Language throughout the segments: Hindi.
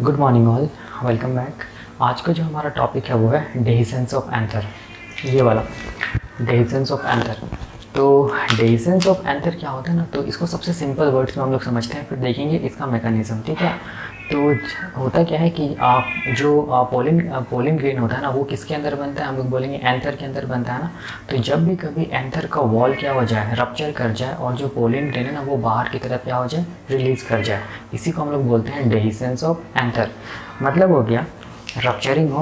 Good morning all, welcome back. आज का जो हमारा टॉपिक है वो है डेहिसेंस ऑफ एंथर। ये वाला डेहिसेंस ऑफ एंथर। तो डेहिसेंस ऑफ एंथर क्या होता है ना, तो इसको सबसे सिंपल वर्ड्स में हम लोग समझते हैं, फिर देखेंगे इसका मैकेनिज्म। ठीक है, तो होता क्या है कि आप जो पोलिन ग्रेन होता है ना, वो किसके अंदर बनता है, हम लोग बोलेंगे एंथर के अंदर बनता है ना। तो जब भी कभी एंथर का वॉल क्या हो जाए, रप्चर कर जाए, और जो पोलिन ग्रेन है ना वो बाहर की तरफ क्या हो जाए, रिलीज कर जाए, इसी को हम लोग बोलते हैं डेहिसेंस ऑफ एंथर। मतलब हो गया रप्चरिंग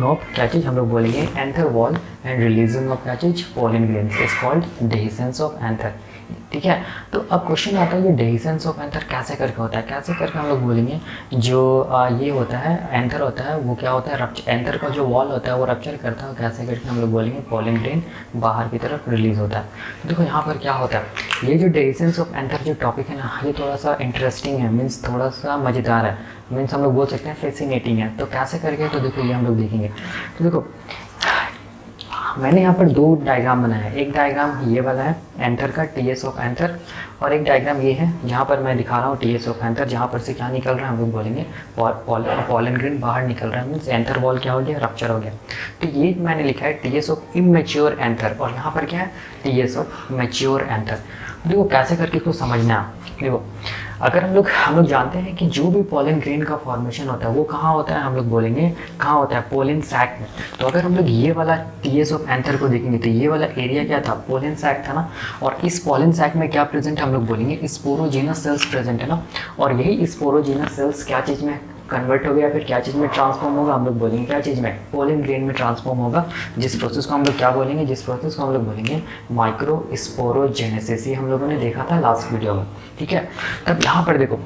ऑफ क्या चीज़, हम लोग बोलेंगे anther wall and releasing of क्या चीज़, pollen grains is called dehiscence of anther. ठीक है, तो अब क्वेश्चन आता है ये डेहिसेंस ऑफ एंथर कैसे करके होता है, कैसे करके हम लोग बोलेंगे। जो ये होता है एंथर होता है वो क्या होता है, एंथर का जो वॉल होता है वो रप्चर करता है, कैसे करके हम लोग बोलेंगे पोलिन ग्रेन बाहर की तरफ रिलीज होता है। देखो यहाँ पर क्या होता है, ये जो डेहिसेंस ऑफ एंथर जो टॉपिक है ना, ये थोड़ा सा इंटरेस्टिंग है, मीन्स थोड़ा सा मज़ेदार है, मीन्स हम लोग बोल सकते हैं फैसिनेटिंग है। तो कैसे करके, तो देखो ये हम लोग देखेंगे। तो देखो मैंने यहाँ पर दो डायग्राम बनाया है। एक डायग्राम ये वाला है एंथर का, टीएस ऑफ एंथर, और एक डायग्राम ये है जहाँ पर मैं दिखा रहा हूँ टीएस ऑफ एंथर, जहाँ पर से क्या निकल रहा है, हम लोग बोलेंगे पोलिन ग्रेन बाहर निकल रहा है, मीन्स एंथर वॉल क्या हो गया, रप्चर हो गया। तो ये मैंने लिखा है टीएस ऑफ इमेच्योर एंथर, और यहाँ पर क्या है टीएस ऑफ मैच्योर एंथर। देखो कैसे करके इसको समझना है। देखो अगर हम लोग जानते हैं कि जो भी पोलिन ग्रेन का फॉर्मेशन होता है वो कहाँ होता है, हम लोग बोलेंगे कहाँ होता है, पोलिन सैक में। तो अगर हम लोग ये वाला टीएस ऑफ एंथर को देखेंगे तो ये वाला एरिया क्या था, पोलिन सैक था ना, और इस पोलिन सैक में क्या प्रेजेंट है, हम लोग बोलेंगे स्पोरोजीनस सेल्स प्रेजेंट है ना, और यही स्पोरोजीनस सेल्स क्या चीज़ में कन्वर्ट हो गया, फिर क्या चीज़ में ट्रांसफॉर्म होगा, हम लोग बोलेंगे क्या चीज़ में, पोलिन ग्रेन में ट्रांसफॉर्म होगा, जिस प्रोसेस को हम लोग क्या बोलेंगे, जिस प्रोसेस को हम लोग बोलेंगे माइक्रो स्पोरोजेनेसिस। ये हम लोगों ने देखा था लास्ट वीडियो में। ठीक है, तब यहाँ पर देखो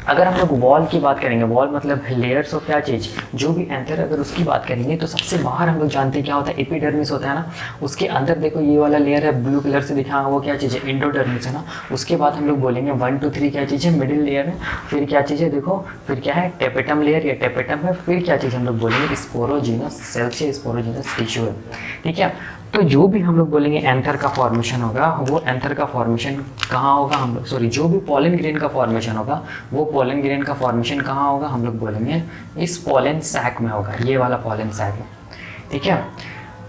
अगर हम लोग वॉल की बात करेंगे, वॉल मतलब लेयर्स ऑफ क्या चीज़, जो भी एंथर, अगर उसकी बात करेंगे तो सबसे बाहर हम लोग जानते हैं क्या होता है, एपिडर्मिस होता है ना। उसके अंदर देखो ये वाला लेयर है ब्लू कलर से दिखा, वो क्या चीज़ है, एंडोडर्मिस है ना। उसके बाद हम लोग बोलेंगे 1 2 3 क्या चीज़ है, मिडिल लेयर है। फिर क्या चीज़ है, देखो फिर क्या है, टेपेटम लेयर, या टेपेटम है। फिर क्या चीज़ हम लोग बोलेंगे, स्पोरोजीनस सेल्स या स्पोरोजीनस टिश्यू है। ठीक है, तो जो भी हम लोग बोलेंगे एंथर का फॉर्मेशन होगा, वो एंथर का फॉर्मेशन कहाँ होगा, हम लोग सॉरी जो भी पोलिन ग्रेन का फॉर्मेशन होगा, वो पोलिन ग्रेन का फॉर्मेशन कहाँ होगा, हम लोग बोलेंगे इस पोलिन सैक में होगा, ये वाला पोलिन सैक में। ठीक है,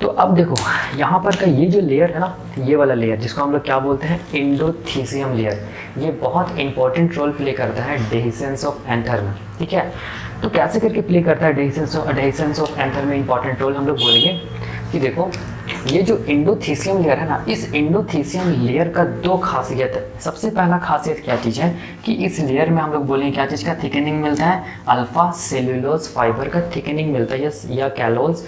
तो अब देखो यहाँ पर का ये जो लेयर है ना, ये वाला लेयर जिसको हम लोग क्या बोलते हैं, एंडोथीसियम लेयर, ये बहुत इंपॉर्टेंट रोल प्ले करता है डेहिसेंस ऑफ एंथर में। ठीक है, तो कैसे करके प्ले करता है डेहिसेंस ऑफ एंथर में इंपॉर्टेंट रोल, हम लोग बोलेंगे कि देखो ये जो एंडोथीसियम लेयर है ना, इस एंडोथीसियम लेयर का दो खासियत है। सबसे पहला खासियत क्या चीज़ है कि इस लेयर में हम लोग बोलेंगे क्या चीज़ का थिकनिंग मिलता है, अल्फा सेलुलोज फाइबर का थिकनिंग मिलता है, या कैलोज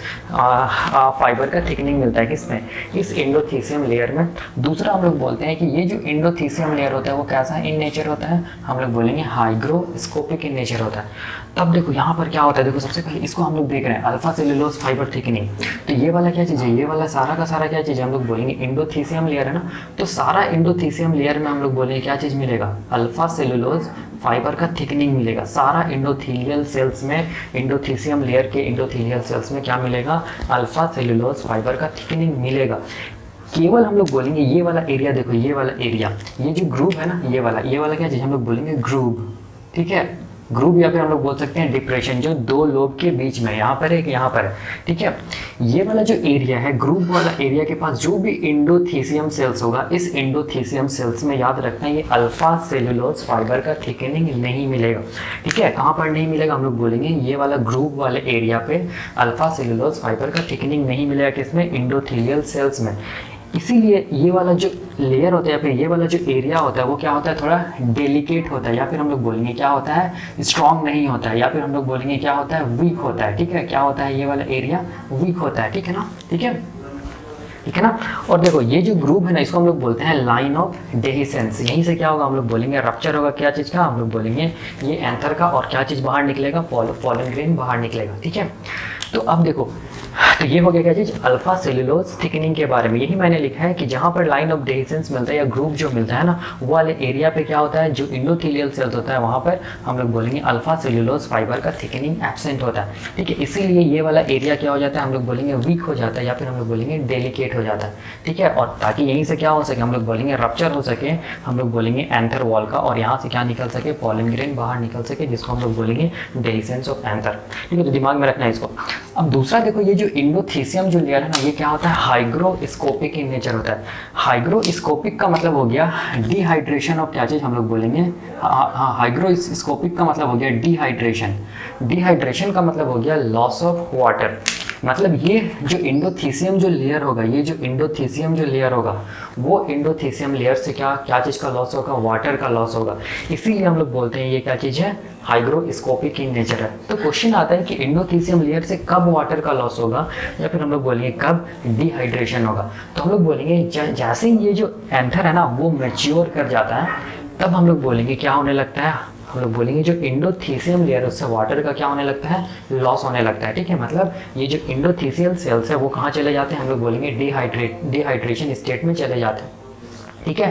फाइबर का थिकनिंग मिलता है, किसमें, इस एंडोथीसियम लेयर में। दूसरा हम लोग बोलते हैं कि ये जो एंडोथीसियम लेयर होता है वो कैसा इन नेचर होता है, हम लोग बोलेंगे हाइग्रोस्कोपिक इन नेचर होता है। तब देखो यहाँ पर क्या होता है, देखो सबसे पहले इसको हम लोग देख रहे हैं अल्फा सेलुलोज फाइबर थिकनिंग। तो ये वाला क्या चीज़ है, ये वाला सारा का सारा क्या चीज़ है, हम लोग बोलेंगे एंडोथीसियम लेयर है ना। तो सारा एंडोथीसियम लेयर में हम लोग बोलेंगे क्या चीज़ मिलेगा, अल्फा सेलुलोज फाइबर का थिकनिंग मिलेगा। सारा एंडोथीलियल सेल्स में, एंडोथीसियम लेयर के एंडोथीलियल सेल्स में क्या मिलेगा, अल्फा सेलुलोज फाइबर का थिकनिंग मिलेगा। केवल हम लोग बोलेंगे ये वाला एरिया, देखो ये वाला एरिया, ये जो ग्रूव है ना, ये वाला क्या चीज़ हम लोग बोलेंगे ग्रूव। ठीक है, ग्रुप, या फिर हम लोग बोल सकते हैं डिप्रेशन, जो दो लोब के बीच में, यहाँ पर एक यहाँ पर है। ठीक है, ये वाला जो एरिया है, ग्रुप वाला एरिया के पास जो भी एंडोथीसियम सेल्स होगा, इस एंडोथीसियम सेल्स में याद रखना ये अल्फा सेलुलोज फाइबर का थिकनिंग नहीं मिलेगा। ठीक है, कहाँ पर नहीं मिलेगा, हम लोग बोलेंगे ये वाला ग्रुप वाले एरिया पे अल्फा सेलुलोज फाइबर का थिकनिंग नहीं मिलेगा, किसमें, एंडोथीलियल सेल्स में। इसीलिए ये वाला जो लेयर होता है या फिर ये वाला जो एरिया होता है वो क्या होता है, थोड़ा डेलिकेट होता है, या फिर हम लोग बोलेंगे क्या होता है, स्ट्रॉन्ग नहीं होता है, या फिर हम लोग बोलेंगे क्या होता है, वीक होता है। ठीक है, क्या होता है, ये वाला एरिया वीक होता है। ठीक है ना, ठीक है ना। और देखो ये जो ग्रुप है ना, इसको हम लोग बोलते हैं लाइन ऑफ डेहिसेंस। यहीं से क्या होगा, हम लोग बोलेंगे रप्चर होगा क्या चीज़ का, हम लोग बोलेंगे ये एंथर का, और क्या चीज़ बाहर निकलेगा, पोलिन ग्रेन बाहर निकलेगा। ठीक है, तो अब देखो तो ये हो गया क्या चीज, अल्फा सेलुलोज थिकनिंग के बारे में। यही मैंने लिखा है कि जहां पर लाइन ऑफ डेहिसेंस मिलता है या ग्रुप जो मिलता है ना, वो वाले एरिया पे क्या होता है, जो इंडोथेलियल सेल्स होता है वहां पर हम लोग बोलेंगे अल्फा सेलुलोज फाइबर का थिकनिंग एब्सेंट होता है। ठीक है, इसीलिए ये वाला एरिया क्या हो जाता है, हम लोग बोलेंगे वीक हो जाता है या फिर हम लोग बोलेंगे डेलिकेट हो जाता है। ठीक है, और ताकि यहीं से क्या हो सके, हम लोग बोलेंगे रप्चर हो सके, हम लोग बोलेंगे एंथर वॉल का, और यहाँ से क्या निकल सके, पॉलन ग्रेन बाहर निकल सके, जिसको हम लोग बोलेंगे डेहिसेंस ऑफ एंथर। ठीक है, तो दिमाग में रखना है इसको। अब दूसरा देखो, ये जो इंडोथीसियम जो लेयर है ना, ये क्या होता है, हाइग्रोस्कोपिक इन नेचर होता है। हाइग्रोस्कोपिक का मतलब हो गया डिहाइड्रेशन ऑफ क्या चीज, हम लोग बोलेंगे हाइग्रोस्कोपिक का मतलब हो गया डिहाइड्रेशन। डिहाइड्रेशन का मतलब हो गया लॉस ऑफ वाटर। मतलब ये जो इंडोथीसियम जो लेयर होगा, ये जो इंडोथीसियम जो लेयर होगा, वो इंडोथीसियम लेयर से क्या चीज़ का लॉस होगा, वाटर का लॉस होगा। इसीलिए हम लोग बोलते हैं ये क्या चीज़ है, हाइग्रोस्कोपिक इन नेचर है। तो क्वेश्चन आता है कि इंडोथीसियम लेयर से कब वाटर का लॉस होगा, या फिर हम लोग बोलेंगे कब डिहाइड्रेशन होगा। तो हम लोग बोलेंगे जैसे ये जो एंथर है ना, वो मैच्योर कर जाता है, तब हम लोग बोलेंगे क्या होने लगता है, हम लोग बोलेंगे जो इंडोथीसियम लेयर है उससे वाटर का क्या होने लगता है, लॉस होने लगता है। ठीक है, मतलब ये जो इंडोथीसियल सेल्स है वो कहाँ चले जाते हैं, हम लोग बोलेंगे डिहाइड्रेशन स्टेट में चले जाते हैं। ठीक है,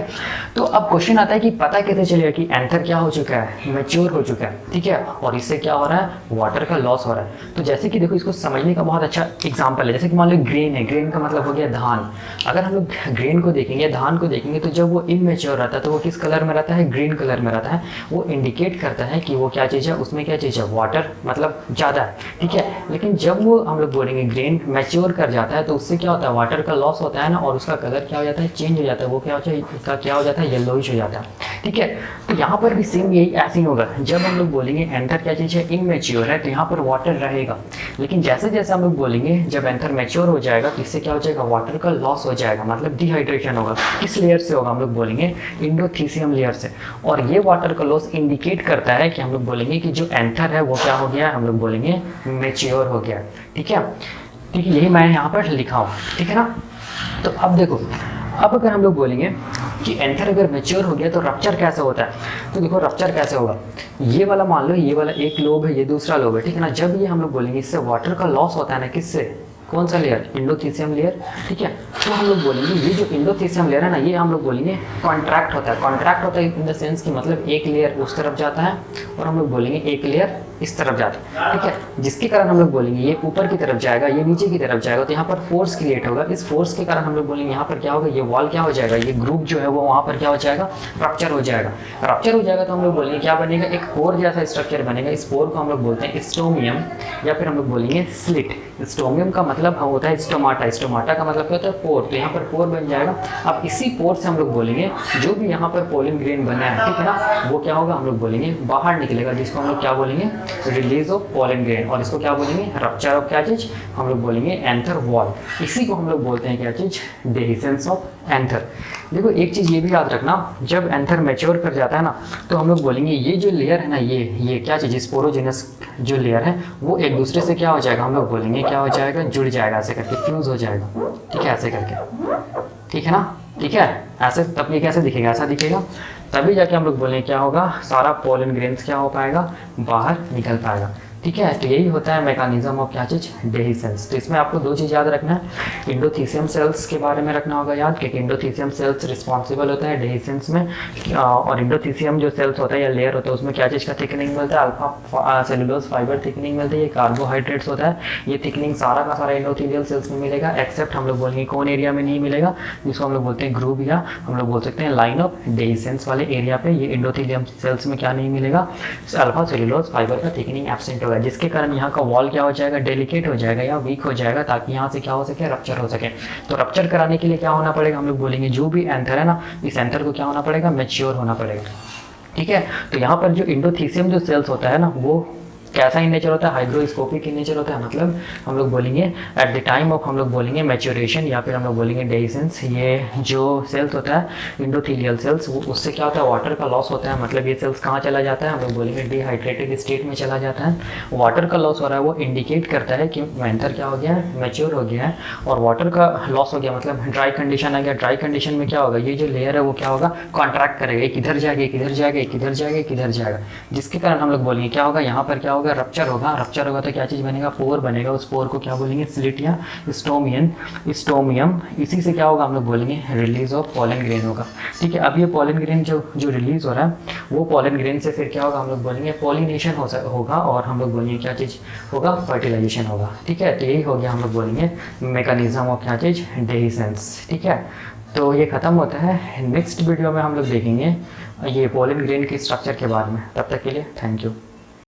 तो अब क्वेश्चन आता है कि पता कैसे चलेगा कि एंथर क्या हो चुका है, मैच्योर हो चुका है। ठीक है, और इससे क्या हो रहा है, वाटर का लॉस हो रहा है। तो जैसे कि देखो, इसको समझने का बहुत अच्छा एग्जांपल है। जैसे कि मान लो ग्रेन है, ग्रेन का मतलब हो गया धान। अगर हम लोग ग्रेन को देखेंगे, धान को देखेंगे, तो जब वो इनमेच्योर रहता है तो वो किस कलर में रहता है, ग्रीन कलर में रहता है। वो इंडिकेट करता है कि वो क्या चीज़ है, उसमें क्या चीज़ है, वाटर मतलब ज़्यादा है। ठीक है, लेकिन जब वो हम लोग बोलेंगे ग्रेन मैच्योर कर जाता है तो उससे क्या होता है, वाटर का लॉस होता है ना, और उसका कलर क्या हो जाता है, चेंज हो जाता है। वो क्या होता है, इसका क्या हो जाता है, येलोइश हो जाता है। ठीक है, तो यहाँ पर भी सेम यही ऐसे ही होगा। जब हम लोग बोलेंगे एंथर क्या चीज़ है, इनमेच्योर है, तो यहाँ पर वाटर रहेगा। लेकिन जैसे जैसे हम लोग बोलेंगे जब एंथर मैच्योर हो जाएगा तो इससे क्या हो जाएगा, वाटर का लॉस हो जाएगा, मतलब डिहाइड्रेशन होगा। किस लेयर से होगा, हम लोग बोलेंगे इंडोथीसियम लेयर से। और ये वाटर का लॉस इंडिकेट करता है कि हम लोग बोलेंगे कि जो एंथर है वो क्या हो गया, हम लोग बोलेंगे मैच्योर हो गया। ठीक है, ठीक है, यही मैं यहाँ पर लिखा हूँ। ठीक है ना, तो अब देखो, अब अगर हम लोग बोलेंगे कि एंथर अगर मैच्योर हो गया तो रप्चर कैसे होता है, तो देखो रप्चर कैसे होगा। ये वाला मान लो, ये वाला एक लोब है, ये दूसरा लोब है। ठीक है ना, जब ये हम लोग बोलेंगे इससे वाटर का लॉस होता है ना, किससे, कौन सा लेयर, इंडोथीसियम लेयर। ठीक है, तो हम लोग बोलेंगे ये जो इंडोथीसियम लेयर है ना, ये हम लोग बोलेंगे कॉन्ट्रैक्ट होता है। कॉन्ट्रैक्ट होता है इन द सेंस कि मतलब एक लेयर उस तरफ जाता है और हम लोग बोलेंगे एक लेयर इस तरफ जाता है। ठीक है, जिसके कारण हम लोग बोलेंगे ये ऊपर की तरफ जाएगा, ये नीचे की तरफ जाएगा, तो यहाँ पर फोर्स क्रिएट होगा। इस फोर्स के कारण हम लोग बोलेंगे यहाँ पर क्या होगा, ये वॉल क्या हो जाएगा, ये ग्रुप जो है वो वहाँ पर क्या हो जाएगा, रप्चर हो जाएगा। रप्चर हो जाएगा तो हम लोग बोलेंगे क्या बनेगा, एक पोर जैसा स्ट्रक्चर बनेगा। इस पोर को हम लोग बोलते हैं स्टोमियम, या फिर हम लोग बोलेंगे स्लिट। स्टोमियम का मतलब होता है स्टोमाटा, स्टोमाटा का मतलब क्या होता है, पोर। तो यहाँ पर पोर बन जाएगा। अब इसी पोर से हम लोग बोलेंगे जो भी यहाँ पर पोलन ग्रेन बना है, ठीक है ना, वो क्या होगा, हम लोग बोलेंगे बाहर निकलेगा, जिसको हम लोग क्या बोलेंगे, रिलीज ऑफ पोलन ग्रेन। और इसको क्या बोलेंगे, रप्चर ऑफ क्या चीज, हम लोग बोलेंगे एंथर वॉल। इसी को हम लोग बोलते हैं क्या चीज, डेहिसेंस ऑफ एंथर। देखो एक चीज ये भी याद रखना, जब एंथर मैच्योर कर जाता है ना, तो हम लोग बोलेंगे ये जो लेयर है ना, ये क्या चीज, स्पोरोजेनस जो लेयर है वो एक दूसरे से क्या हो जाएगा, हम लोग बोलेंगे क्या हो जाएगा, जुड़ जाएगा, ऐसे करके फ्यूज हो जाएगा। ठीक है, ऐसे करके, ठीक है ना, ठीक है, ऐसे। तब ये कैसे दिखेगा, ऐसा दिखेगा, तभी जाके हम लोग बोलेंगे क्या होगा, सारा पोलन ग्रेन्स क्या हो पाएगा, बाहर निकल पाएगा। ठीक है, तो यही होता है मैकेनिज्म ऑफ क्या चीज, डेहिसेंस। तो इसमें आपको दो चीज़ याद रखना है, इंडोथीसियम सेल्स के बारे में रखना होगा याद, क्योंकि इंडोथीसियम सेल्स रिस्पॉन्सिबल होता है डेहिसेंस में। और इंडोथीसियम जो सेल्स होता है या लेयर होता है उसमें क्या चीज़ का थिकनिंग मिलता है, अल्फा सेलुलोज फाइबर थिकनिंग मिलती है, ये कार्बोहाइड्रेट्स होता है। ये थिकनिंग सारा का सारा इंडोथीलियल सेल्स में मिलेगा, एक्सेप्ट हम लोग बोलेंगे कौन एरिया में नहीं मिलेगा, जिसको हम लोग बोलते हैं ग्रूव, या हम लोग बोल सकते हैं लाइन ऑफ डेहिसेंस वाले एरिया पे ये इंडोथीलियम सेल्स में क्या नहीं मिलेगा, अल्फा सेलुलोज फाइबर का थिकनिंग एब्सेंट होगा, जिसके कारण यहाँ का वॉल क्या हो जाएगा, डेलिकेट हो जाएगा या वीक हो जाएगा, ताकि यहाँ से क्या हो सके, रप्चर हो सके। तो रप्चर कराने के लिए क्या होना पड़ेगा, हम लोग बोलेंगे जो भी एंथर है ना, इस एंथर को क्या होना पड़ेगा, मैच्योर होना पड़ेगा। ठीक है, तो यहाँ पर जो इंडोथीसियम जो सेल्स होता है ना, वो कैसा इन नेचर होता है, हाइग्रोस्कोपिक इन नेचर होता है। मतलब हम लोग बोलेंगे एट द टाइम ऑफ, हम लोग बोलेंगे मैच्योरेशन, या फिर हम लोग बोलेंगे डेहिसेंस, ये जो सेल्स होता है इंडोथीलियल सेल्स, वो उससे क्या होता है, वाटर का लॉस होता है। मतलब ये सेल्स कहाँ चला जाता है, हम लोग बोलेंगे डिहाइड्रेटेड स्टेट में चला जाता है। वाटर का लॉस हो रहा है, वो इंडिकेट करता है कि एंथर क्या हो गया है, मैच्योर हो गया है। और वाटर का लॉस हो गया मतलब ड्राई कंडीशन आ गया। ड्राई कंडीशन में क्या होगा, ये जो लेयर है वो क्या होगा, कॉन्ट्रैक्ट करेगा, एक इधर जाएगा, एक इधर जाएगा, एक इधर जाएगा, एक इधर जाएगा, जिसके कारण हम लोग बोलेंगे क्या होगा, यहाँ पर क्या होगा, अगर रप्चर होगा तो क्या चीज़ बनेगा, पोर बनेगा। उस पोर को क्या बोलेंगे, स्लिट या स्टोमियम। इसी से क्या होगा हम लोग बोलेंगे, रिलीज ऑफ पॉलन ग्रेन होगा। ठीक है, अब ये पॉलन ग्रेन जो रिलीज हो रहा है, वो पॉलन ग्रेन से फिर क्या होगा, हम लोग बोलेंगे पॉलिनेशन होगा, और हम लोग बोलेंगे क्या चीज़ होगा, फर्टिलाइजेशन होगा। ठीक है, तो यही हो गया हम लोग बोलेंगे मैकेनिज्म ऑफ क्या चीज़, डेhiscence। ठीक है, तो ये ख़त्म होता है। नेक्स्ट वीडियो में हम लोग देखेंगे ये पॉलन ग्रेन की स्ट्रक्चर के बारे में। तब तक के लिए थैंक यू।